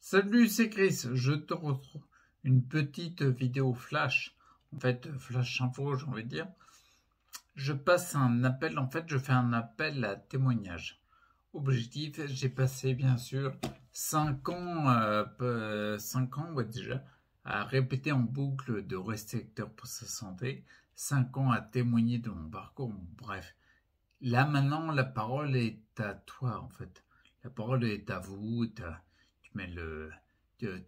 Salut, c'est Chris. Je te retrouve une petite vidéo flash. En fait, flash info, j'ai envie de dire. Je passe un appel, en fait, je fais un appel à témoignage. Objectif, j'ai passé, bien sûr, 5 ans, 5 ans, ouais, déjà, à répéter en boucle de rester acteur pour sa santé. 5 ans à témoigner de mon parcours. Bref. Là, maintenant, la parole est à toi, en fait. La parole est à vous. Tu mets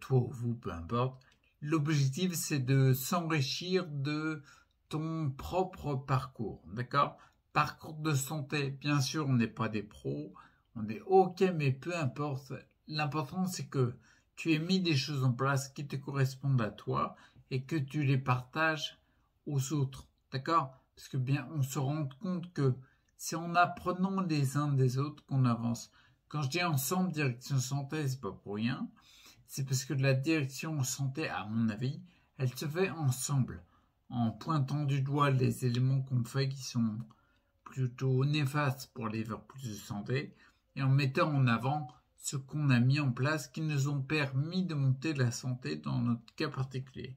toi ou vous, peu importe. L'objectif, c'est de s'enrichir de ton propre parcours, d'accord? Parcours de santé, bien sûr, on n'est pas des pros, on est ok, mais peu importe. L'important, c'est que tu aies mis des choses en place qui te correspondent à toi et que tu les partages aux autres, d'accord? Parce que bien, on se rend compte que c'est en apprenant les uns des autres qu'on avance. Quand je dis ensemble, direction santé, c'est pas pour rien. C'est parce que la direction santé, à mon avis, elle se fait ensemble, en pointant du doigt les éléments qu'on fait qui sont plutôt néfastes pour les vers plus de santé, et en mettant en avant ce qu'on a mis en place qui nous ont permis de monter la santé dans notre cas particulier.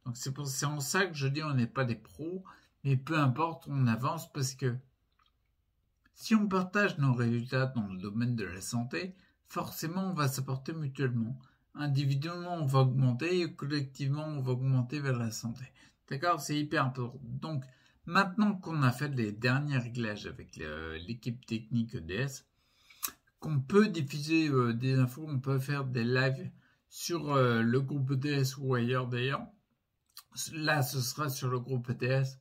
Donc c'est en ça que je dis on n'est pas des pros, mais peu importe, on avance parce que si on partage nos résultats dans le domaine de la santé, forcément on va s'apporter mutuellement. Individuellement on va augmenter et collectivement on va augmenter vers la santé. D'accord? C'est hyper important. Donc maintenant qu'on a fait les derniers réglages avec l'équipe technique EDS, qu'on peut diffuser des infos, on peut faire des lives sur le groupe EDS ou ailleurs d'ailleurs. Là ce sera sur le groupe EDS.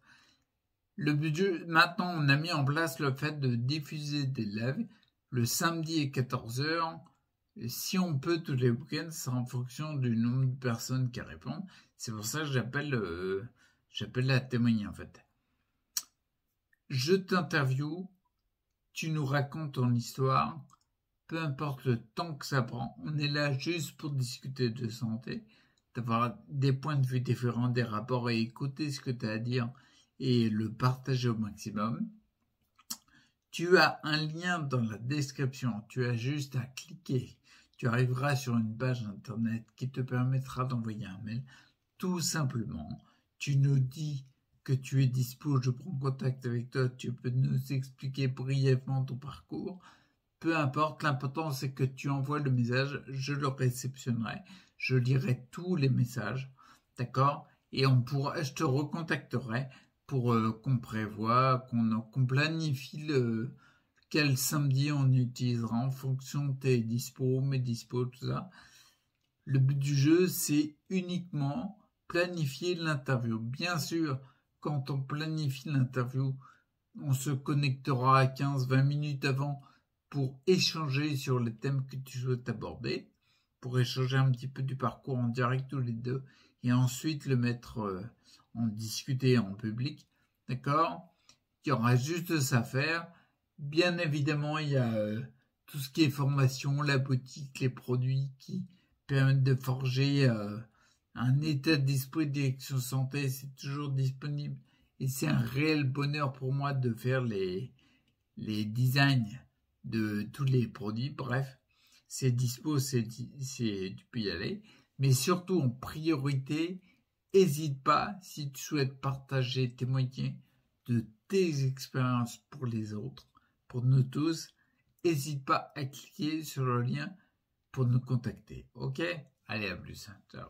Le budget, maintenant, on a mis en place le fait de diffuser des lives le samedi à 14h. Si on peut tous les week-ends, c'est en fonction du nombre de personnes qui répondent. C'est pour ça que j'appelle à témoigner en fait. Je t'interviewe, tu nous racontes ton histoire, peu importe le temps que ça prend. On est là juste pour discuter de santé, d'avoir des points de vue différents, des rapports et écouter ce que tu as à dire et le partager au maximum. Tu as un lien dans la description, tu as juste à cliquer. Tu arriveras sur une page internet qui te permettra d'envoyer un mail. Tout simplement, tu nous dis que tu es dispo, je prends contact avec toi, tu peux nous expliquer brièvement ton parcours. Peu importe, l'important c'est que tu envoies le message, je le réceptionnerai, je lirai tous les messages, d'accord? Et je te recontacterai pour qu'on prévoie, qu'on planifie quel samedi on utilisera en fonction de tes dispos, mes dispos, tout ça. Le but du jeu, c'est uniquement planifier l'interview. Bien sûr, quand on planifie l'interview, on se connectera à 15-20 minutes avant pour échanger sur les thèmes que tu souhaites aborder, pour échanger un petit peu du parcours en direct tous les deux, et ensuite le mettre en discuter en public, d'accord? Il y aura juste ça à faire. Bien évidemment, il y a tout ce qui est formation, la boutique, les produits qui permettent de forger un état d'esprit de direction santé, c'est toujours disponible. Et c'est un réel bonheur pour moi de faire les designs de tous les produits. Bref, c'est dispo, tu peux y aller. Mais surtout, en priorité, n'hésite pas, si tu souhaites partager, témoigner de tes expériences pour les autres, pour nous tous, n'hésite pas à cliquer sur le lien pour nous contacter. Ok? Allez, à plus. Ciao.